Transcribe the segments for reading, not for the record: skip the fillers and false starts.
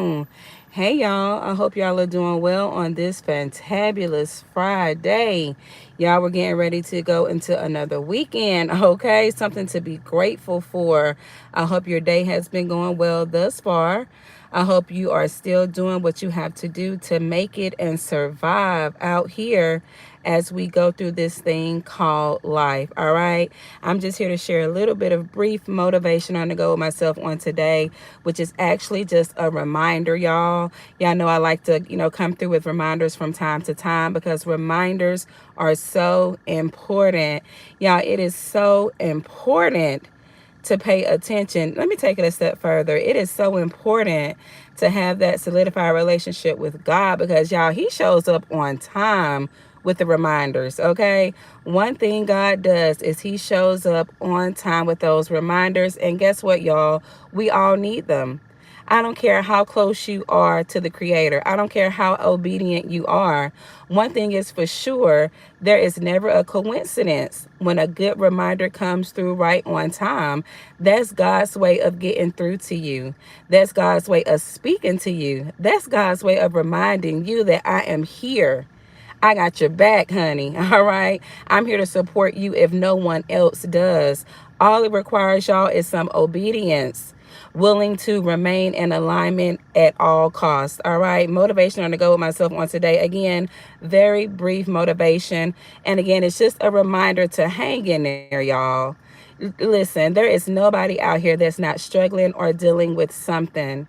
afternoon. Hey y'all, I hope y'all are doing well on this fantabulous Friday. Y'all, we're getting ready to go into another weekend, okay? Something to be grateful for. I hope your day has been going well thus far. I hope you are still doing what you have to do to make it and survive out here as we go through this thing called life. All right. I'm just here to share a little bit of brief motivation on the go with myself on today, which is actually just a reminder, y'all. Y'all know I like to, come through with reminders from time to time because reminders are so important. Y'all, it is so important to pay attention. Let me take it a step further. It is so important to have that solidified relationship with God because, y'all, He shows up on time with the reminders, okay? One thing God does is He shows up on time with those reminders. And guess what, y'all? We all need them. I don't care how close you are to the Creator. I don't care how obedient you are. One thing is for sure, there is never a coincidence when a good reminder comes through right on time. That's God's way of getting through to you. That's God's way of speaking to you. That's God's way of reminding you that I am here. I got your back, honey. All right. I'm here to support you if no one else does. All it requires, y'all, is some obedience, willing to remain in alignment at all costs. All right. Motivation on the go with myself on today. Again, very brief motivation. And again, it's just a reminder to hang in there, y'all. Listen, there is nobody out here that's not struggling or dealing with something.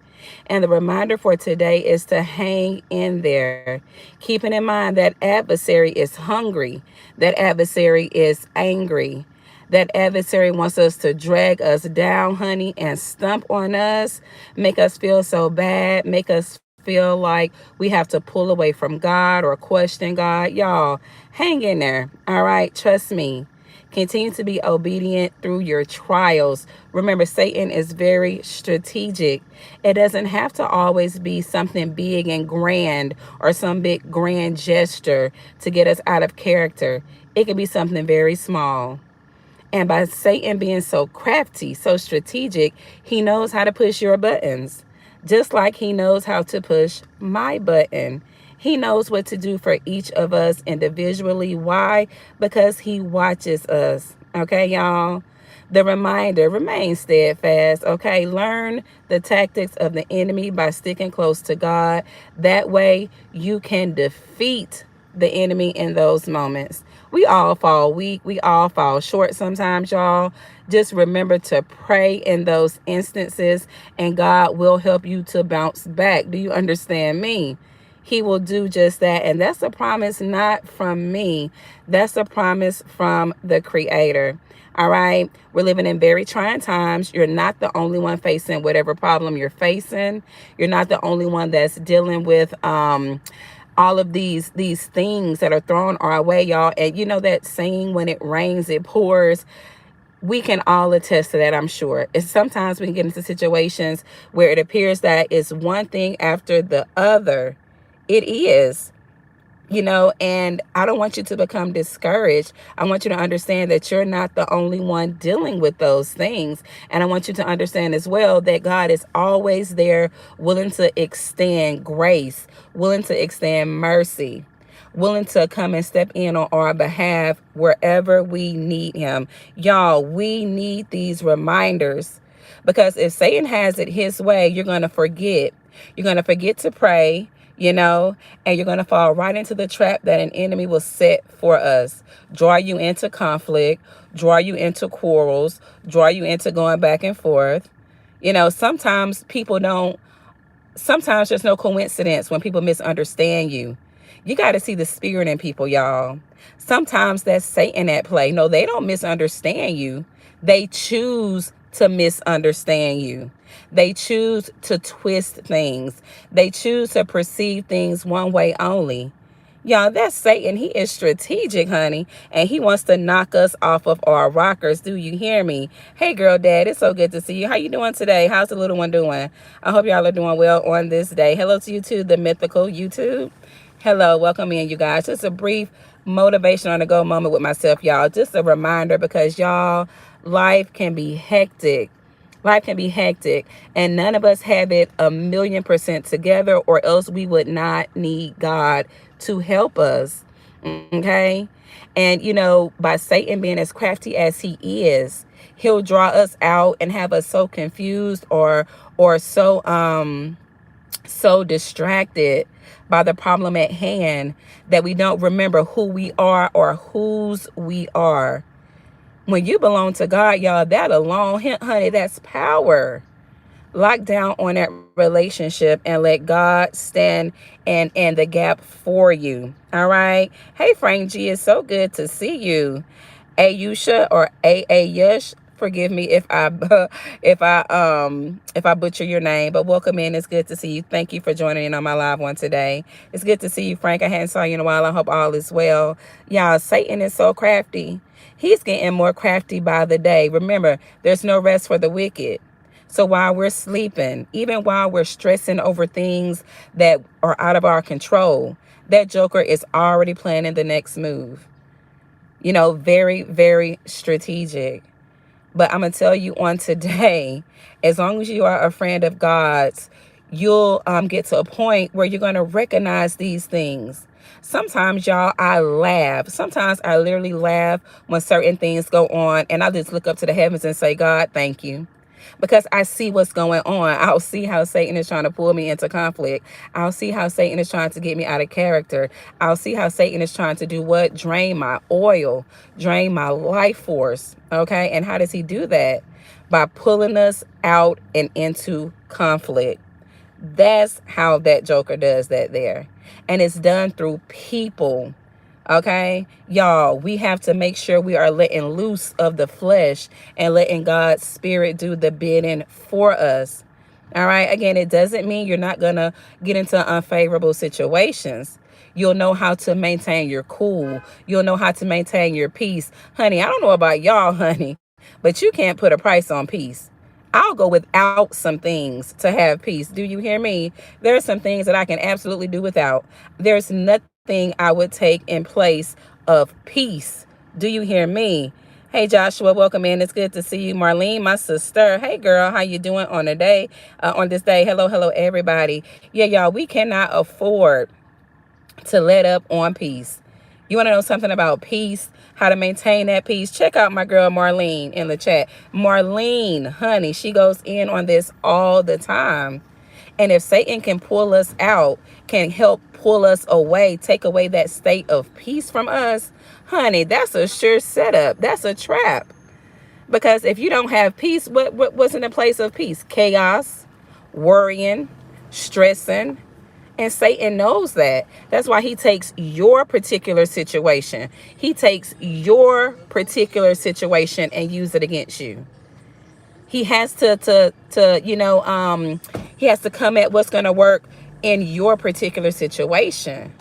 And the reminder for today is to hang in there, keeping in mind that adversary is hungry, that adversary is angry, that adversary wants us to drag us down, honey, and stump on us, make us feel so bad, make us feel like we have to pull away from God or question God. Y'all, hang in there, all right? Trust me. Continue to be obedient through your trials. Remember, Satan is very strategic. It doesn't have to always be something big and grand or some big grand gesture to get us out of character. It can be something very small. And by Satan being so crafty, so strategic, he knows how to push your buttons, just like he knows how to push my button. He knows what to do for each of us individually. Why? Because he watches us. Okay, y'all? The reminder, remain steadfast. Okay, learn the tactics of the enemy by sticking close to God. That way you can defeat the enemy in those moments. We all fall weak. We all fall short sometimes, y'all. Just remember to pray in those instances, and God will help you to bounce back. Do you understand me? He will do just that. And that's a promise not from me. That's a promise from the Creator. All right. We're living in very trying times. You're not the only one facing whatever problem you're facing. You're not the only one that's dealing with all of these things that are thrown our way, y'all. And you know that saying, when it rains, it pours. We can all attest to that, I'm sure. And sometimes we can get into situations where it appears that it's one thing after the other. It is. And I don't want you to become discouraged. I want you to understand that you're not the only one dealing with those things. And I want you to understand as well that God is always there, willing to extend grace, willing to extend mercy, willing to come and step in on our behalf wherever we need him. Y'all, we need these reminders because if Satan has it his way, you're going to forget. You're going to forget to pray. And you're going to fall right into the trap that an enemy will set for us. Draw you into conflict, draw you into quarrels, draw you into going back and forth. Sometimes sometimes there's no coincidence when people misunderstand you. You got to see the spirit in people, y'all. Sometimes that's Satan at play. No, they don't misunderstand you. They choose to misunderstand you. They choose to twist things. They choose to perceive things one way only. Y'all, that's Satan. He is strategic, honey, and he wants to knock us off of our rockers. Do you hear me? Hey, girl, dad, it's so good to see you. How you doing today? How's the little one doing? I hope y'all are doing well on this day. Hello to you too, the mythical YouTube. Hello, welcome in, you guys. Just a brief motivation on the go moment with myself, y'all. Just a reminder because, y'all, life can be hectic. Life can be hectic, and none of us have it 1,000,000% together, or else we would not need God to help us. Okay. And, by Satan being as crafty as he is, he'll draw us out and have us so confused, or so distracted by the problem at hand that we don't remember who we are or whose we are. When you belong to God, y'all, that alone, honey, that's power. Lock down on that relationship and let God stand and the gap for you. All right. Hey, Frank G, it's so good to see you. Ayusha or Yush. Forgive me if I if I butcher your name, but welcome in. It's good to see you. Thank you for joining in on my live one today. It's good to see you, Frank. I hadn't saw you in a while. I hope all is well. Y'all, Satan is so crafty. He's getting more crafty by the day. Remember, there's no rest for the wicked. So while we're sleeping, even while we're stressing over things that are out of our control, that joker is already planning the next move. Very, very strategic. But I'm going to tell you on today, as long as you are a friend of God's, you'll get to a point where you're going to recognize these things. Sometimes, y'all, I laugh. Sometimes I literally laugh when certain things go on, and I just look up to the heavens and say, God, thank you. Because I see what's going on. I'll see how Satan is trying to pull me into conflict. I'll see how Satan is trying to get me out of character. I'll see how Satan is trying to do what? Drain my oil, drain my life force. Okay. And how does he do that? By pulling us out and into conflict. That's how that joker does that there. And it's done through people. Okay, y'all, we have to make sure we are letting loose of the flesh and letting God's spirit do the bidding for us. All right. Again, it doesn't mean you're not going to get into unfavorable situations. You'll know how to maintain your cool. You'll know how to maintain your peace. Honey, I don't know about y'all, honey, but you can't put a price on peace. I'll go without some things to have peace. Do you hear me? There are some things that I can absolutely do without. There's nothing I would take in place of peace. Do you hear me? Hey, Joshua, welcome in. It's good to see you. Marlene, my sister. Hey, girl, how you doing on on this day? Hello, hello, everybody. Yeah, y'all, we cannot afford to let up on peace. You want to know something about peace, how to maintain that peace? Check out my girl Marlene in the chat. Marlene, honey, she goes in on this all the time. And if Satan can pull us out, can help pull us away, take away that state of peace from us, honey, that's a sure setup. That's a trap. Because if you don't have peace, what's in the place of peace? Chaos, worrying, stressing. And Satan knows that. That's why he takes your particular situation. He takes your particular situation and use it against you. He has he has to come at what's going to work in your particular situation.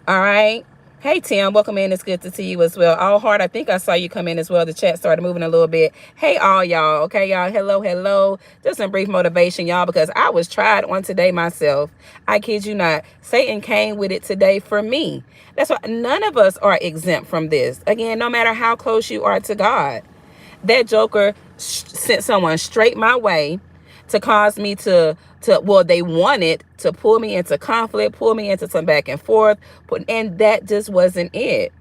All right. Hey, Tim, welcome in. It's good to see you as well. All Heart, I think I saw you come in as well. The chat started moving a little bit. Hey, all y'all. Okay, y'all. Hello, hello. Just some brief motivation, y'all, because I was tried on today myself. I kid you not. Satan came with it today for me. That's why none of us are exempt from this. Again, no matter how close you are to God. That joker sent someone straight my way to cause me well, they wanted to pull me into conflict, pull me into some back and forth, and that just wasn't it.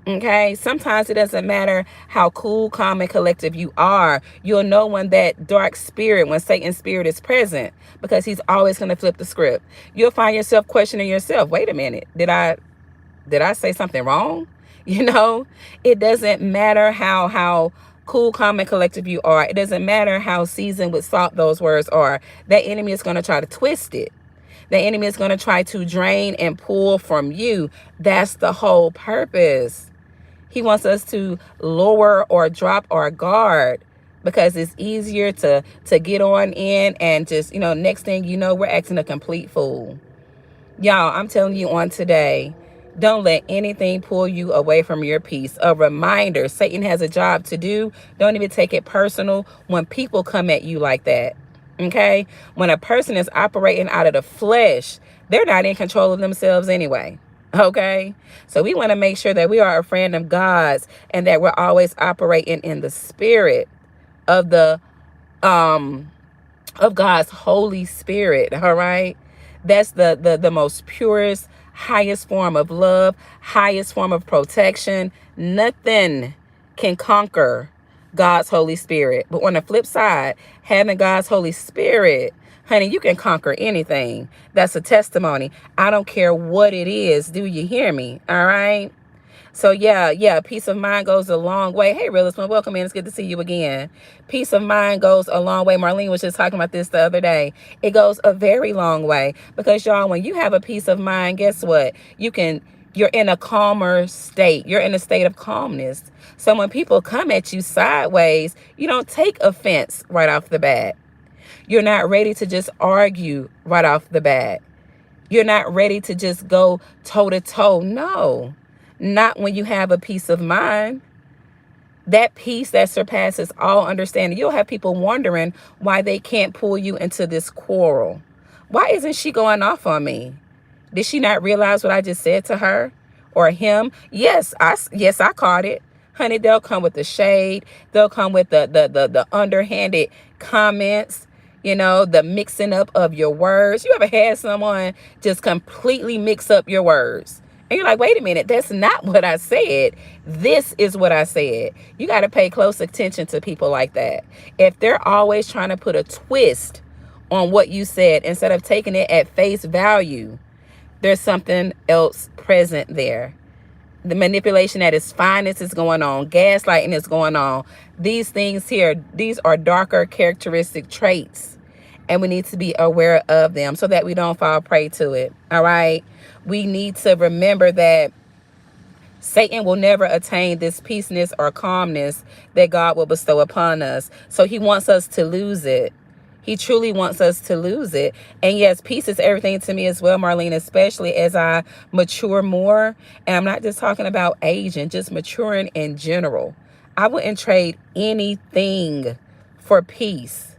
Okay, sometimes it doesn't matter how cool, calm, and collective you are. You'll know when that dark spirit, when Satan's spirit is present, because he's always going to flip the script. You'll find yourself questioning yourself. Wait a minute, did I say something wrong? It doesn't matter how cool, calm, and collective you are. It doesn't matter how seasoned with salt those words are. That enemy is going to try to twist it. The enemy is going to try to drain and pull from you. That's the whole purpose. He wants us to lower or drop our guard because it's easier to get on in and just, next thing you know, we're acting a complete fool. Y'all, I'm telling you on today, don't let anything pull you away from your peace. A reminder, Satan has a job to do. Don't even take it personal when people come at you like that. Okay? When a person is operating out of the flesh, they're not in control of themselves anyway. Okay? So we want to make sure that we are a friend of God's and that we're always operating in the spirit of the um of God's Holy Spirit. All right. That's the most purest, highest form of love, highest form of protection. Nothing can conquer God's Holy Spirit. But on the flip side, having God's Holy Spirit, honey, you can conquer anything. That's a testimony. I don't care what it is. Do you hear me? All right. So yeah, peace of mind goes a long way. Hey, realist one, welcome in. It's good to see you again. Peace of mind goes a long way. Marlene was just talking about this the other day. It goes a very long way because y'all, when you have a peace of mind, guess what? You're in a calmer state. You're in a state of calmness. So when people come at you sideways, you don't take offense right off the bat. You're not ready to just argue right off the bat. You're not ready to just go toe to toe. No, not when you have a peace of mind. That peace that surpasses all understanding. You'll have people wondering why they can't pull you into this quarrel. Why isn't she going off on me? Did she not realize what I just said to her or him? Yes, I caught it. Honey, they'll come with the shade. They'll come with the underhanded comments, the mixing up of your words. You ever had someone just completely mix up your words? And you're like, wait a minute, that's not what I said. This is what I said. You got to pay close attention to people like that. If they're always trying to put a twist on what you said instead of taking it at face value, there's something else present there. The manipulation at its finest is going on. Gaslighting is going on. These things here, these are darker characteristic traits, and we need to be aware of them so that we don't fall prey to it. All right. We need to remember that Satan will never attain this peaceness or calmness that God will bestow upon us. So he wants us to lose it. He truly wants us to lose it. And yes, peace is everything to me as well, Marlene, especially as I mature more. And I'm not just talking about aging, just maturing in general. I wouldn't trade anything for peace.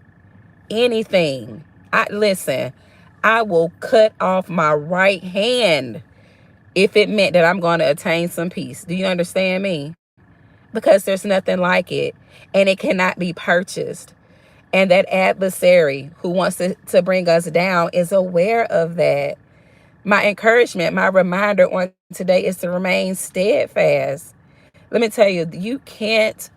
Anything. Listen, I will cut off my right hand if it meant that I'm going to attain some peace. Do you understand me? Because there's nothing like it, and it cannot be purchased. And that adversary who wants to bring us down is aware of that. My encouragement, my reminder on today is to remain steadfast. Let me tell you, you can't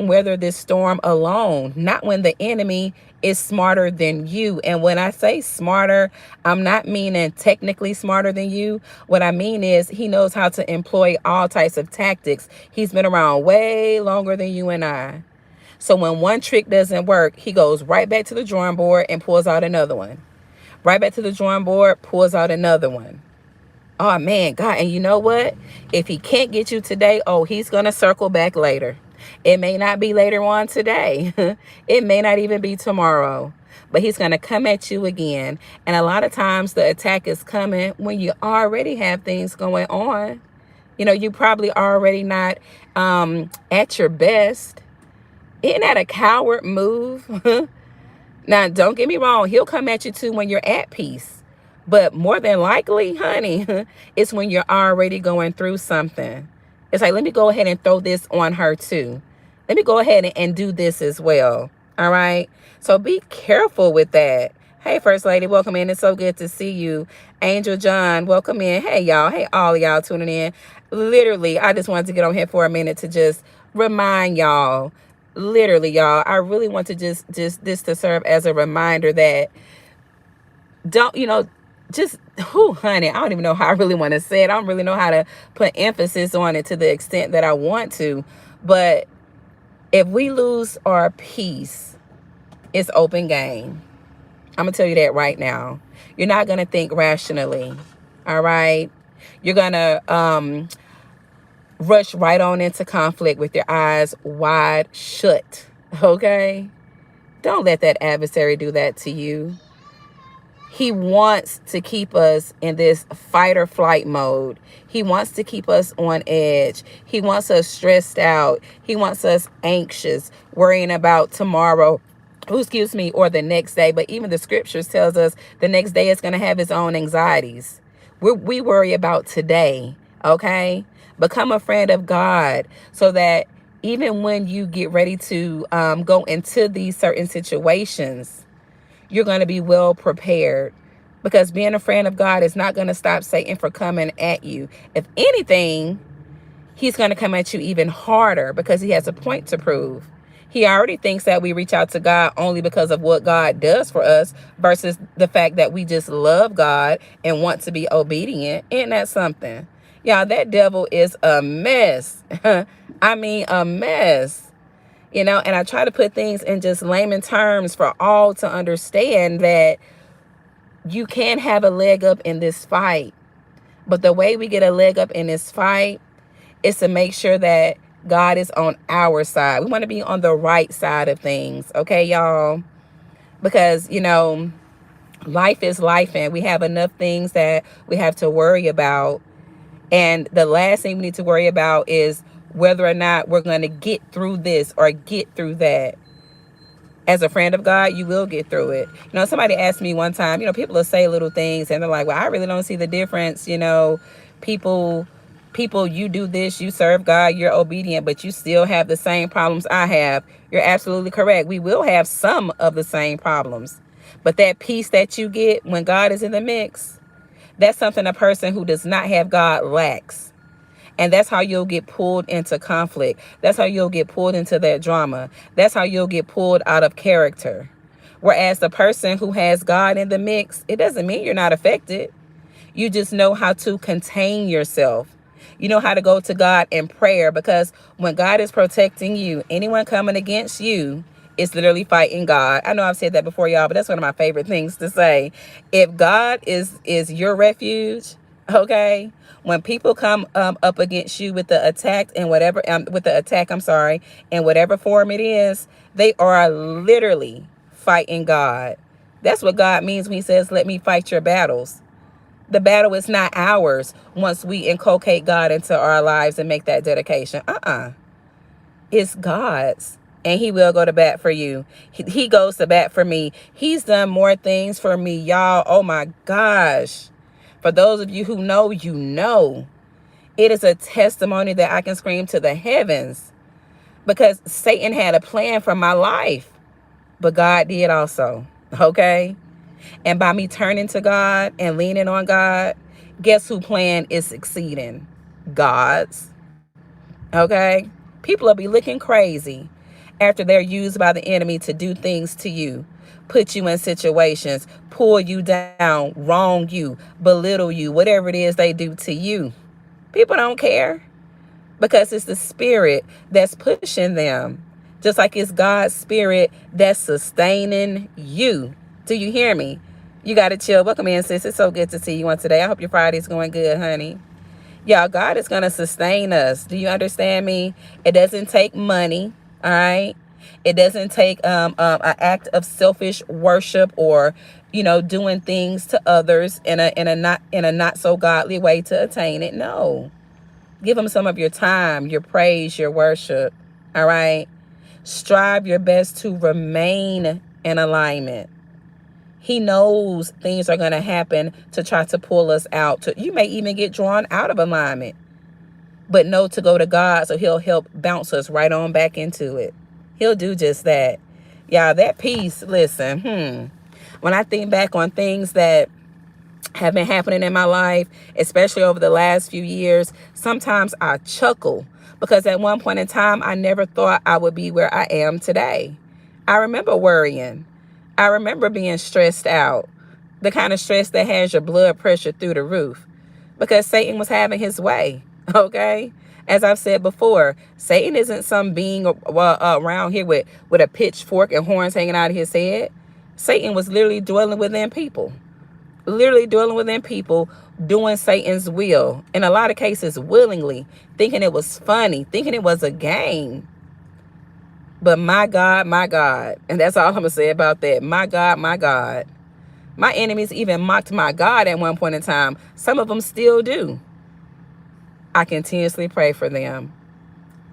weather this storm alone, not when the enemy is smarter than you. And when I say smarter, I'm not meaning technically smarter than you. What I mean is he knows how to employ all types of tactics. He's been around way longer than you and I. So when one trick doesn't work, he goes right back to the drawing board and pulls out another one. Right back to the drawing board, pulls out another one. Oh, man, God. And you know what? If he can't get you today, he's going to circle back later. It may not be later on today. It may not even be tomorrow. But he's going to come at you again. And a lot of times the attack is coming when you already have things going on. You probably already not at your best. Isn't that a coward move? Now, don't get me wrong. He'll come at you too when you're at peace. But more than likely, honey, it's when you're already going through something. It's like, let me go ahead and throw this on her too. Let me go ahead and do this as well. All right. So be careful with that. Hey, First Lady, welcome in. It's so good to see you. Angel John, welcome in. Hey, y'all. Hey, all of y'all tuning in. Literally, I just wanted to get on here for a minute to just remind y'all. Literally, y'all, I really want to just this to serve as a reminder that honey, I don't even know how I really want to say it. I don't really know how to put emphasis on it to the extent that I want to. But if we lose our peace, it's open game. I'm going to tell you that right now. You're not going to think rationally. All right. You're going to rush right on into conflict with your eyes wide shut. Okay. Don't let that adversary do that to you. He wants to keep us in this fight or flight mode. He wants to keep us on edge. He wants us stressed out. He wants us anxious, worrying about tomorrow, or the next day. But even the scriptures tells us the next day is going to have its own anxieties. We worry about today, okay? Become a friend of God so that even when you get ready to go into these certain situations, you're going to be well prepared, because being a friend of God is not going to stop Satan from coming at you. If anything, he's going to come at you even harder because he has a point to prove. He already thinks that we reach out to God only because of what God does for us versus the fact that we just love God and want to be obedient. Isn't that something? Y'all, that devil is a mess. I mean, a mess. And I try to put things in just layman terms for all to understand that you can have a leg up in this fight. But the way we get a leg up in this fight is to make sure that God is on our side. We want to be on the right side of things. Okay, y'all? Because, life is life, and we have enough things that we have to worry about. And the last thing we need to worry about is whether or not we're going to get through this or get through that. As a friend of God, you will get through it. Somebody asked me one time, people will say little things and they're like, well, I really don't see the difference. People, you do this, you serve God, you're obedient, but you still have the same problems I have. You're absolutely correct. We will have some of the same problems. But that peace that you get when God is in the mix, that's something a person who does not have God lacks. And that's how you'll get pulled into conflict. That's how you'll get pulled into that drama. That's how you'll get pulled out of character. Whereas the person who has God in the mix, it doesn't mean you're not affected. You just know how to contain yourself. You know how to go to God in prayer, because when God is protecting you, anyone coming against you is literally fighting God. I know I've said that before, y'all, but that's one of my favorite things to say. If God is your refuge, okay, when people come up against you with the attack and whatever, in whatever form it is, they are literally fighting God. That's what God means when he says, let me fight your battles. The battle is not ours once we inculcate God into our lives and make that dedication. It's God's. And he will go to bat for you. He goes to bat for me. He's done more things for me, y'all. Oh my gosh. For those of you who know, you know. It is a testimony that I can scream to the heavens, because Satan had a plan for my life, but God did also. Okay? And by me turning to God and leaning on God, guess who plan is succeeding? God's. Okay? People will be looking crazy after they're used by the enemy to do things to you, put you in situations, pull you down, wrong you, belittle you, whatever it is they do to you. People don't care, because it's the spirit that's pushing them, just like it's God's spirit that's sustaining you. Do you hear me? You got to chill. Welcome in, sis. It's so good to see you on today. I hope your Friday's going good, honey. Y'all, God is going to sustain us. Do you understand me? It doesn't take money, all right? It doesn't take an act of selfish worship or, doing things to others in a not so godly way to attain it. No. Give him some of your time, your praise, your worship, all right? Strive your best to remain in alignment. He knows things are going to happen to try to pull us out. You may even get drawn out of alignment. But know to go to God, so he'll help bounce us right on back into it. He'll do just that. Y'all, that peace, listen, when I think back on things that have been happening in my life, especially over the last few years, sometimes I chuckle, because at one point in time, I never thought I would be where I am today. I remember worrying. I remember being stressed out, the kind of stress that has your blood pressure through the roof, because Satan was having his way, okay? As I've said before, Satan isn't some being around here with a pitchfork and horns hanging out of his head. Satan was literally dwelling within people. Doing Satan's will, in a lot of cases willingly, thinking it was funny, thinking it was a game. But my God, and that's all I'm gonna say about that. My God, my enemies even mocked my God at one point in time. Some of them still do. I continuously pray for them.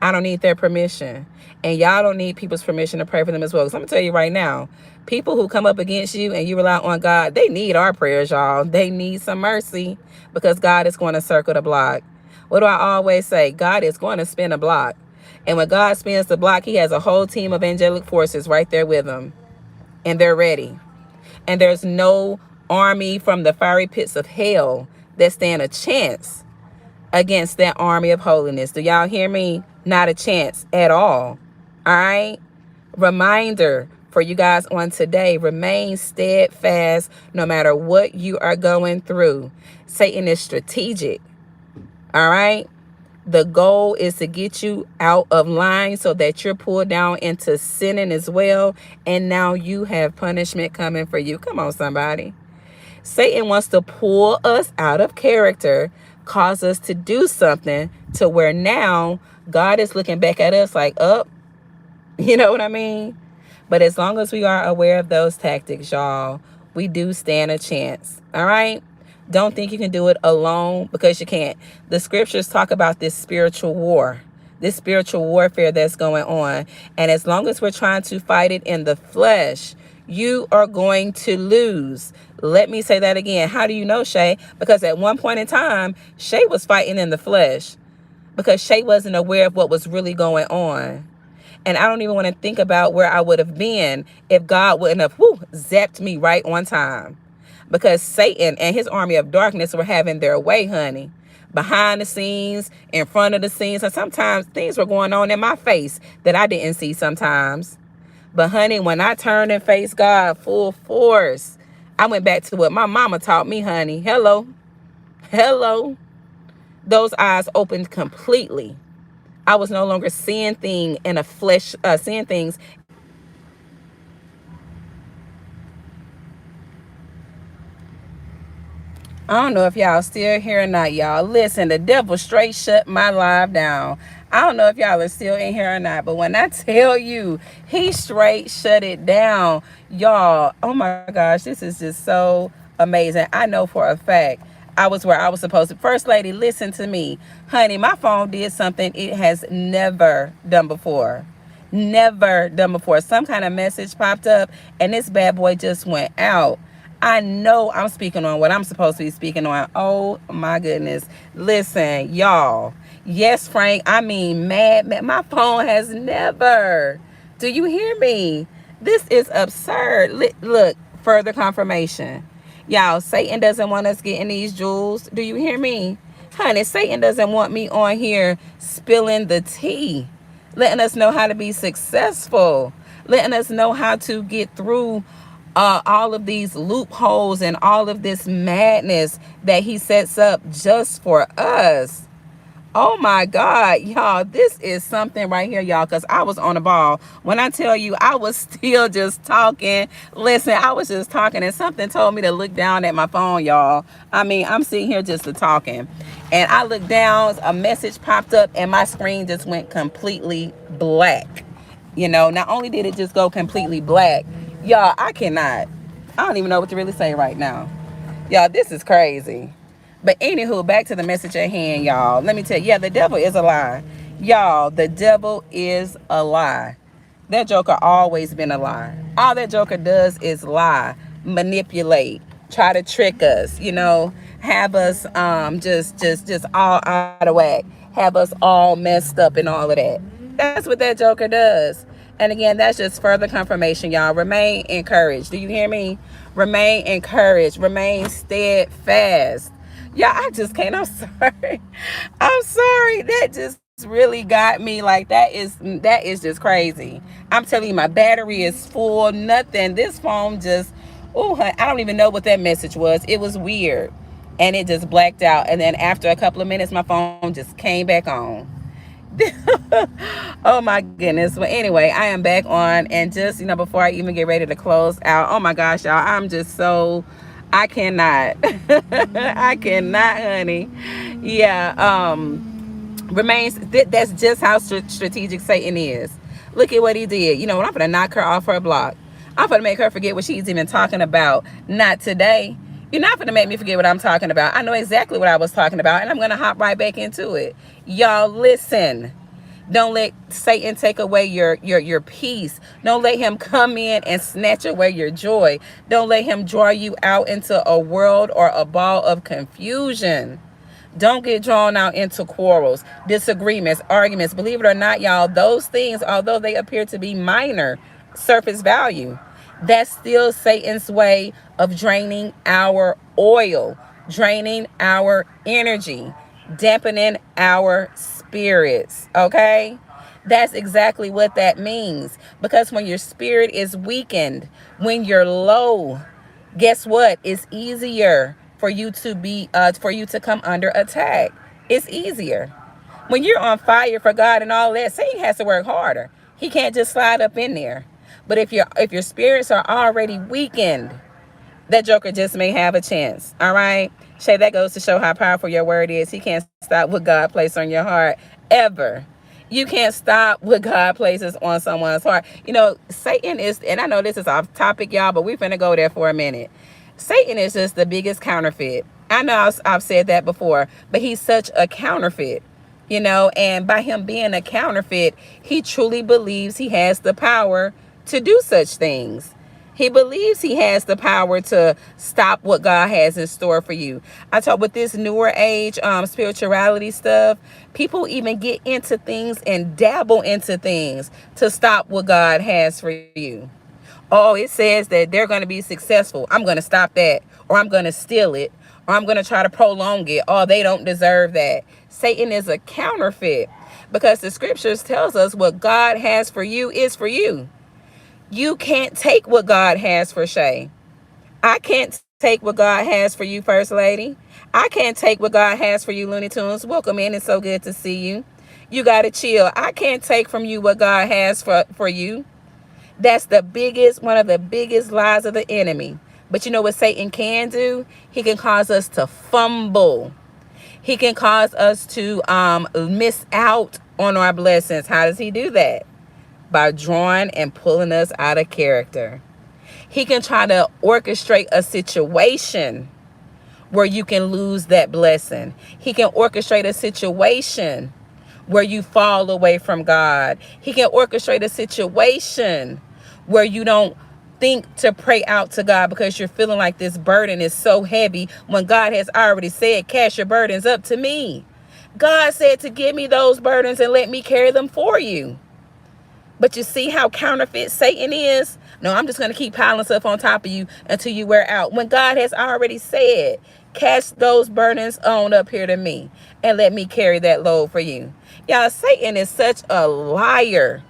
I don't need their permission. And y'all don't need people's permission to pray for them as well. Because I'm going to tell you right now, people who come up against you and you rely on God, they need our prayers, y'all. They need some mercy, because God is going to circle the block. What do I always say? God is going to spin a block. And when God spins the block, he has a whole team of angelic forces right there with him. And they're ready. And there's no army from the fiery pits of hell that stand a chance against that army of holiness. Do y'all hear me? Not a chance at all. All right? Reminder for you guys on today: remain steadfast no matter what you are going through. Satan is strategic. All right? The goal is to get you out of line so that you're pulled down into sinning as well. And now you have punishment coming for you. Come on, somebody. Satan wants to pull us out of character, cause us to do something to where now God is looking back at us like, up. You know what I mean? But as long as we are aware of those tactics, y'all, we do stand a chance. All right? Don't think you can do it alone, because you can't. The scriptures talk about this spiritual war, this spiritual warfare that's going on. And as long as we're trying to fight it in the flesh, you are going to lose. Let me say that again. How do you know, Shay? Because at one point in time, Shay was fighting in the flesh because Shay wasn't aware of what was really going on. And I don't even want to think about where I would have been if God wouldn't have zapped me right on time. Because Satan and his army of darkness were having their way, honey. Behind the scenes, in front of the scenes. And sometimes things were going on in my face that I didn't see sometimes. But honey, when I turned and faced God full force, I went back to what my mama taught me, honey. Hello. Hello. Those eyes opened completely. I was no longer seeing things in a flesh, seeing things. I don't know if y'all still here or not, y'all. Listen, the devil straight shut my live down. I don't know if y'all are still in here or not, but when I tell you, he straight shut it down. Y'all, oh my gosh, this is just so amazing. I know for a fact I was where I was supposed to. First lady, listen to me. Honey, my phone did something it has never done before. Never done before. Some kind of message popped up and this bad boy just went out. I know I'm speaking on what I'm supposed to be speaking on. Oh my goodness. Listen, y'all. Yes, Frank, I mean mad. My phone has never. Do you hear me? This is absurd. Look, further confirmation. Y'all, Satan doesn't want us getting these jewels. Do you hear me? Honey, Satan doesn't want me on here spilling the tea, letting us know how to be successful, letting us know how to get through all of these loopholes and all of this madness that he sets up just for us. Oh my God, y'all, this is something right here, y'all, because I was on the ball. When I tell you, I was still just talking. Listen, I was just talking and something told me to look down at my phone, y'all. I mean, I'm sitting here just talking. And I looked down, a message popped up and my screen just went completely black. You know, not only did it just go completely black, y'all, I don't even know what to really say right now. Y'all, this is crazy. But anywho, back to the message at hand, y'all. Let me tell you, yeah, the devil is a lie. Y'all, the devil is a lie. That joker always been a lie. All that joker does is lie, manipulate, try to trick us, you know, have us just all out of whack, have us all messed up and all of that. That's what that joker does. And again, that's just further confirmation, y'all. Remain encouraged. Do you hear me? Remain encouraged. Remain steadfast. Yeah, I just can't. I'm sorry. I'm sorry. That just really got me. Like that is just crazy. I'm telling you, my battery is full. Nothing. This phone just, I don't even know what that message was. It was weird. And it just blacked out. And then after a couple of minutes, my phone just came back on. Oh my goodness. Well, anyway, I am back on, and just, before I even get ready to close out, oh my gosh, y'all, I'm just so, I cannot. I cannot, honey. Yeah. Remains, that's just how strategic Satan is. Look at what he did. You know what? I'm gonna knock her off her block. I'm gonna make her forget what she's even talking about. Not today. You're not gonna make me forget what I'm talking about. I know exactly what I was talking about, and I'm gonna hop right back into it. Y'all, listen. Don't let Satan take away your peace. Don't let him come in and snatch away your joy. Don't let him draw you out into a world or a ball of confusion. Don't get drawn out into quarrels, disagreements, arguments. Believe it or not, y'all, those things, although they appear to be minor, surface value, that's still Satan's way of draining our oil, draining our energy, dampening our spirits. Okay? That's exactly what that means. Because when your spirit is weakened, when you're low, guess what? It's easier for you to come under attack. It's easier. When you're on fire for God and all that, Satan has to work harder. He can't just slide up in there. But if your spirits are already weakened, that joker just may have a chance. All right. Shay, that goes to show how powerful your word is. He can't stop what God placed on your heart ever. You can't stop what God places on someone's heart. Satan is, and I know this is off topic, y'all, but we're finna go there for a minute. Satan is just the biggest counterfeit. I know I've said that before, but he's such a counterfeit, and by him being a counterfeit, he truly believes he has the power to do such things. He believes he has the power to stop what God has in store for you. I talk with this newer age spirituality stuff. People even get into things and dabble into things to stop what God has for you. Oh, it says that they're going to be successful. I'm going to stop that, or I'm going to steal it, or I'm going to try to prolong it. Oh, they don't deserve that. Satan is a counterfeit because the scriptures tells us what God has for you is for you. You can't take what God has for Shay. I can't take what God has for you, First Lady. I can't take what God has for you, Looney Tunes. Welcome in. It's so good to see you. You got to chill. I can't take from you what God has for you. That's one of the biggest lies of the enemy. But you know what Satan can do? He can cause us to fumble. He can cause us to miss out on our blessings. How does he do that? By drawing and pulling us out of character. He can try to orchestrate a situation where you can lose that blessing. He can orchestrate a situation where you fall away from God. He can orchestrate a situation where you don't think to pray out to God because you're feeling like this burden is so heavy when God has already said, cast your burdens up to me. God said to give me those burdens and let me carry them for you. But you see how counterfeit Satan is? No, I'm just going to keep piling stuff on top of you until you wear out. When God has already said, cast those burdens on up here to me and let me carry that load for you. Y'all, Satan is such a liar.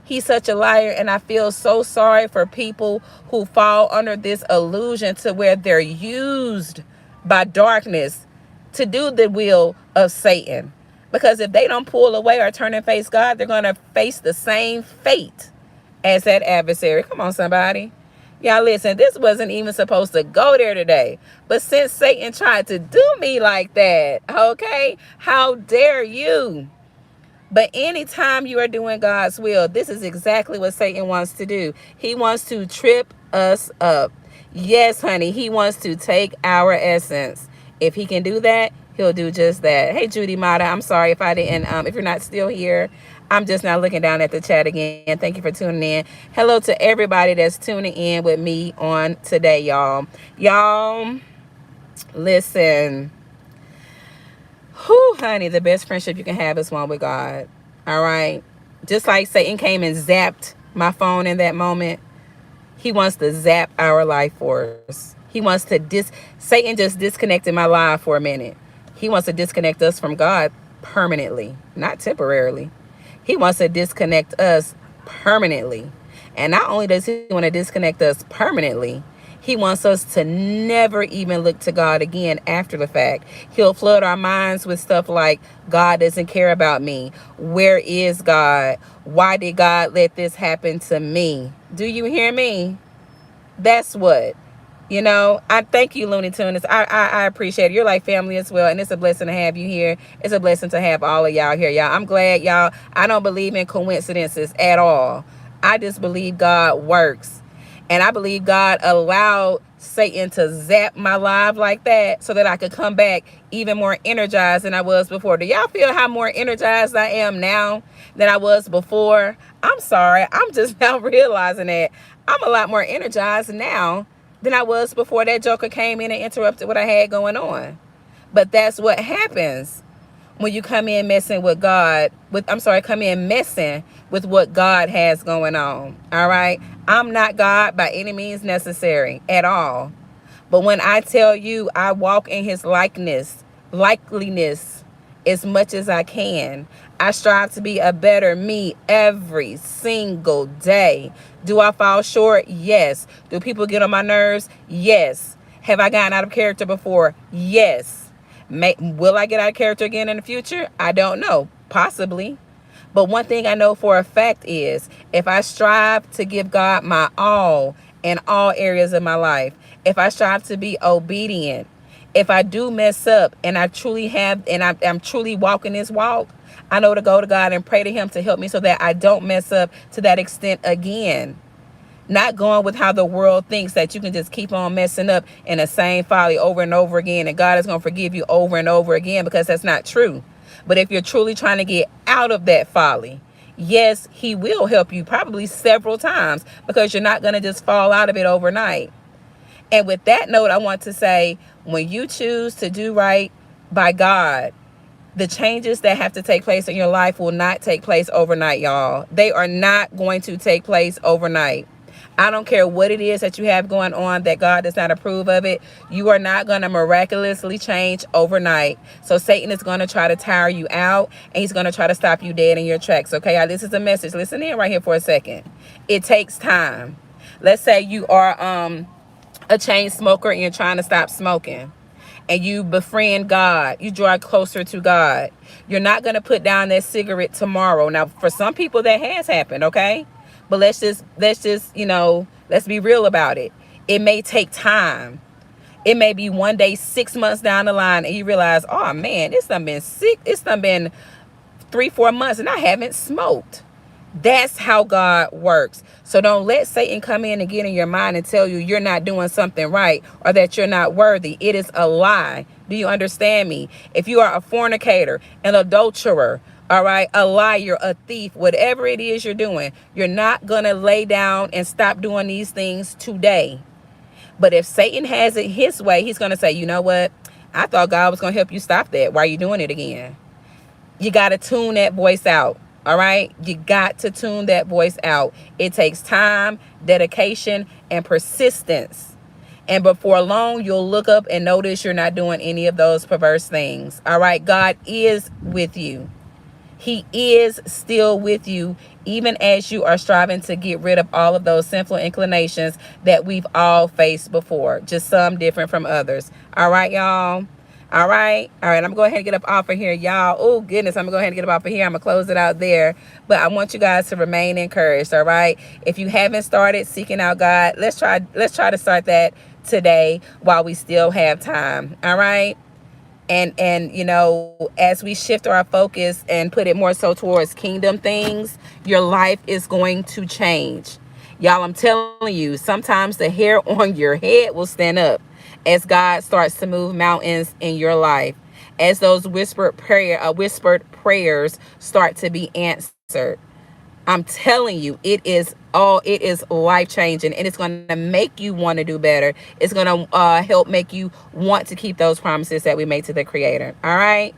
He's such a liar, and I feel so sorry for people who fall under this illusion to where they're used by darkness to do the will of Satan. Because if they don't pull away or turn and face God, they're going to face the same fate as that adversary. Come on, somebody. Y'all listen, this wasn't even supposed to go there today. But since Satan tried to do me like that, okay, how dare you? But anytime you are doing God's will, this is exactly what Satan wants to do. He wants to trip us up. Yes, honey, he wants to take our essence. If he can do that, he'll do just that. Hey, Judy Mata, I'm sorry if I didn't, if you're not still here. I'm just now looking down at the chat again. Thank you for tuning in. Hello to everybody that's tuning in with me on today, y'all. Y'all, listen. Whew, honey, the best friendship you can have is one with God. All right? Just like Satan came and zapped my phone in that moment, he wants to zap our life force. He wants to Satan just disconnected my life for a minute. He wants to disconnect us from God permanently, not temporarily. He wants to disconnect us permanently. And not only does he want to disconnect us permanently, he wants us to never even look to God again after the fact. He'll flood our minds with stuff like, God doesn't care about me. Where is God? Why did God let this happen to me? Do you hear me? That's what. I thank you, Looney Tunes. I appreciate it. You're like family as well, and it's a blessing to have you here. It's a blessing to have all of y'all here, y'all. I'm glad, y'all. I don't believe in coincidences at all. I just believe God works. And I believe God allowed Satan to zap my life like that so that I could come back even more energized than I was before. Do y'all feel how more energized I am now than I was before? I'm sorry. I'm just now realizing that I'm a lot more energized now than I was before that joker came in and interrupted what I had going on. But that's what happens when you come in messing with God, come in messing with what God has going on. All right. I'm not God by any means necessary at all. But when I tell you I walk in his likeliness as much as I can, I strive to be a better me every single day. Do I fall short? Yes. Do people get on my nerves? Yes. Have I gotten out of character before? Yes. Will I get out of character again in the future? I don't know. Possibly. But one thing I know for a fact is if I strive to give God my all in all areas of my life, if I strive to be obedient, if I do mess up and I truly have, and I'm truly walking this walk, I know to go to God and pray to him to help me so that I don't mess up to that extent again. Not going with how the world thinks that you can just keep on messing up in the same folly over and over again and God is going to forgive you over and over again, because that's not true. But if you're truly trying to get out of that folly, yes, he will help you probably several times, because you're not going to just fall out of it overnight. And with that note, I want to say, when you choose to do right by God, the changes that have to take place in your life will not take place overnight, y'all. They are not going to take place overnight. I don't care what it is that you have going on that God does not approve of it. You are not going to miraculously change overnight. So Satan is going to try to tire you out, and he's going to try to stop you dead in your tracks. Okay, this is a message. Listen in right here for a second. It takes time. Let's say you are a chain smoker and you're trying to stop smoking, and you befriend God, you draw closer to God. You're not going to put down that cigarette tomorrow. Now, for some people that has happened, okay? But let's be real about it. It may take time. It may be one day, 6 months down the line, and you realize, oh man, it's done been 3-4 months and I haven't smoked. That's how God works. So don't let Satan come in and get in your mind and tell you you're not doing something right or that you're not worthy. It is a lie. Do you understand me? If you are a fornicator, an adulterer, all right, a liar, a thief, whatever it is you're doing, you're not going to lay down and stop doing these things today. But if Satan has it his way, he's going to say, you know what? I thought God was going to help you stop that. Why are you doing it again? You got to tune that voice out. All right. You got to tune that voice out. It takes time, dedication, and persistence. And before long, you'll look up and notice you're not doing any of those perverse things. All right. God is with you. He is still with you, even as you are striving to get rid of all of those sinful inclinations that we've all faced before, just some different from others. All right, y'all. All right. I'm going to go ahead and get up off of here, y'all. Oh, goodness. I'm going to go ahead and get up off of here. I'm going to close it out there. But I want you guys to remain encouraged. All right. If you haven't started seeking out God, let's try to start that today while we still have time. All right. And as we shift our focus and put it more so towards kingdom things, your life is going to change. Y'all, I'm telling you, sometimes the hair on your head will stand up as God starts to move mountains in your life, as those whispered prayers start to be answered. I'm telling you, it is life changing, and it's going to make you want to do better. It's going to help make you want to keep those promises that we made to the Creator. All right.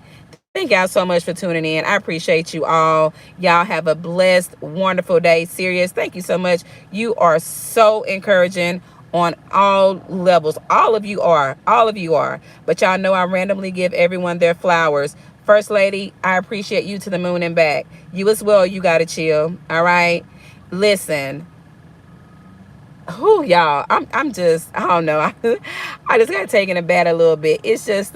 Thank y'all so much for tuning in. I appreciate you all. Y'all have a blessed, wonderful day. Serious. Thank you so much. You are so encouraging on all levels. All of you are. But y'all know I randomly give everyone their flowers. First Lady, I appreciate you to the moon and back. You as well. You got to chill. All right. Listen. Y'all. I'm just, I don't know. I just got taken aback a little bit. It's just,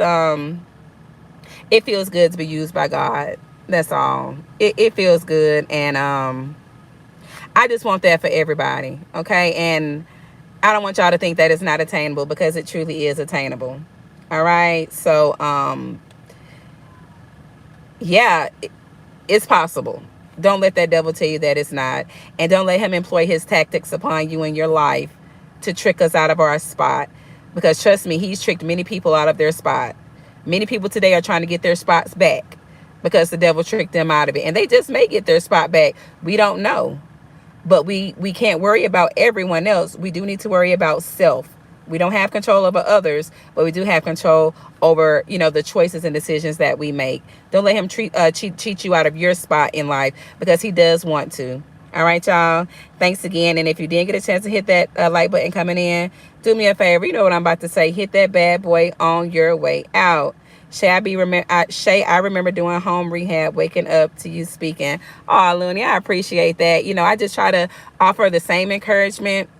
it feels good to be used by God. That's all. It feels good. And I just want that for everybody. Okay. And I don't want y'all to think that it's not attainable, because it truly is attainable. All right. So, yeah, it's possible. Don't let that devil tell you that it's not. And don't let him employ his tactics upon you in your life to trick us out of our spot. Because trust me, he's tricked many people out of their spot. Many people today are trying to get their spots back because the devil tricked them out of it. And they just may get their spot back. We don't know. But we can't worry about everyone else. We do need to worry about self. We don't have control over others, but we do have control over, the choices and decisions that we make. Don't let him cheat you out of your spot in life, because he does want to. All right, y'all. Thanks again. And if you didn't get a chance to hit that like button coming in, do me a favor. You know what I'm about to say. Hit that bad boy on your way out. Shay, I remember doing home rehab, waking up to you speaking. Oh, Looney, I appreciate that. I just try to offer the same encouragement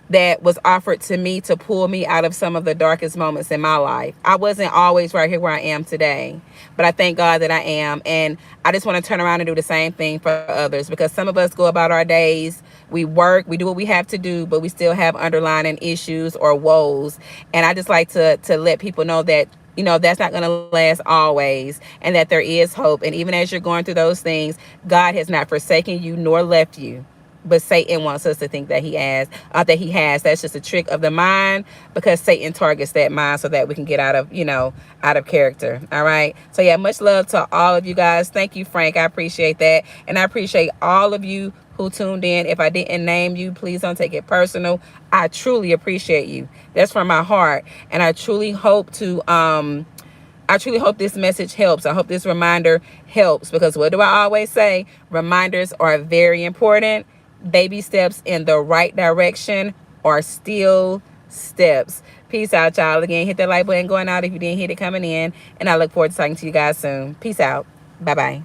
that was offered to me to pull me out of some of the darkest moments in my life. I wasn't always right here where I am today, but I thank God that I am. And I just want to turn around and do the same thing for others, because some of us go about our days, we work, we do what we have to do, but we still have underlying issues or woes. And I just like to let people know that that's not going to last always, and that there is hope. And even as you're going through those things, God has not forsaken you nor left you. But Satan wants us to think that he has. That's just a trick of the mind, because Satan targets that mind so that we can get out of character. All right. So yeah, much love to all of you guys. Thank you, Frank. I appreciate that. And I appreciate all of you who tuned in. If I didn't name you, please don't take it personal. I truly appreciate you. That's from my heart. And I truly hope this message helps. I hope this reminder helps, because what do I always say? Reminders are very important. Baby steps in the right direction are still steps. Peace out, y'all. Again, hit that like button going out if you didn't hit it coming in. And I look forward to talking to you guys soon. Peace out. Bye-bye.